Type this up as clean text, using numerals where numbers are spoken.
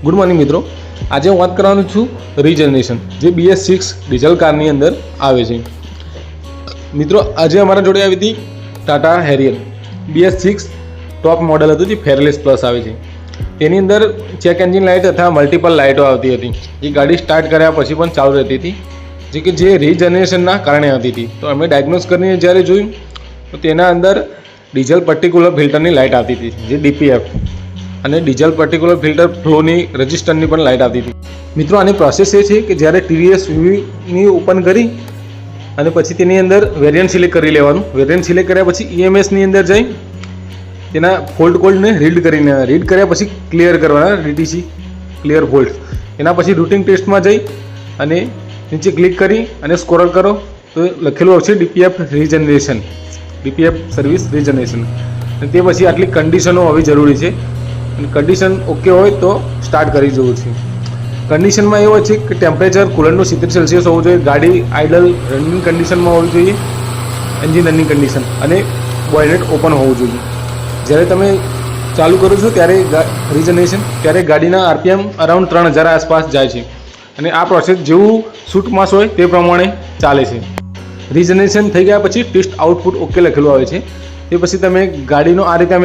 Good morning મિત્રો, આજે હું વાત કરવાનો છું રીજનરેશન જે BS6 ડીઝલ કારની અંદર આવે છે. મિત્રો આજે અમારા જોડે આવી હતી Tata Harrier BS6 top model હતું જે ફેરલેસ પ્લસ આવે છે. તેની અંદર ચેક એન્જિન લાઇટ તથા મલ્ટિપલ લાઇટો આવતી હતી. એ ગાડી સ્ટાર્ટ કર્યા પછી પણ ચાલુ રહેતી હતી, જે રીજનરેશનના કારણે આવતી હતી. તો અમે ડાયગ્નોઝ કરીને જ્યારે જોયું તો તેના અંદર ડીઝલ પર્ટિક્યુલર ફિલ્ટરની લાઇટ આવતી હતી જે DPF અને ડીઝલ પર્ટિક્યુલર ફિલ્ટર ફ્લોની રજિસ્ટરની પણ લાઇટ આવતી હતી. મિત્રો આની પ્રોસેસ એ છે કે જ્યારે TVS VVની ઓપન કરી અને પછી તેની અંદર વેરિયન્ટ સિલેક્ટ કરી લેવાનું. વેરિયન્ટ સિલેક્ટ કર્યા પછી EMSની અંદર જઈ તેના ફોલ્ટ કોડને રીડ કર્યા પછી ક્લિયર કરવાના, DTC ક્લિયર ફોલ્ટ. એના પછી રૂટિંગ ટેસ્ટમાં જઈ અને નીચે ક્લિક કરી અને સ્ક્રોલ કરો તો લખેલું આવશે DPF regeneration, DPF service regeneration. અને તે પછી આટલી કન્ડિશનો હોવી જરૂરી છે. કન્ડિશન ઓકે હોય તો સ્ટાર્ટ કરી જવું છે. કન્ડિશનમાં એવું છે કે ટેમ્પરેચર કુલરનું 70 સેલ્સિયસ હોવું જોઈએ, ગાડી આઇડલ રનિંગ કન્ડિશનમાં હોવી જોઈએ, એન્જિન રનિંગ કન્ડિશન અને બોયનેટ ઓપન હોવું જોઈએ. જ્યારે તમે ચાલુ કરો છો ત્યારે રીજનરેશન ત્યારે ગાડીના RPM અરાઉન્ડ 3000 આસપાસ જાય છે અને આ પ્રોસેસ જેવું શૂટ માસ હોય તે પ્રમાણે ચાલે છે. રીજનરેશન થઈ ગયા પછી ટેસ્ટ આઉટપુટ ઓકે લખેલું આવે છે. તે પછી તમે ગાડીનો આ રીતે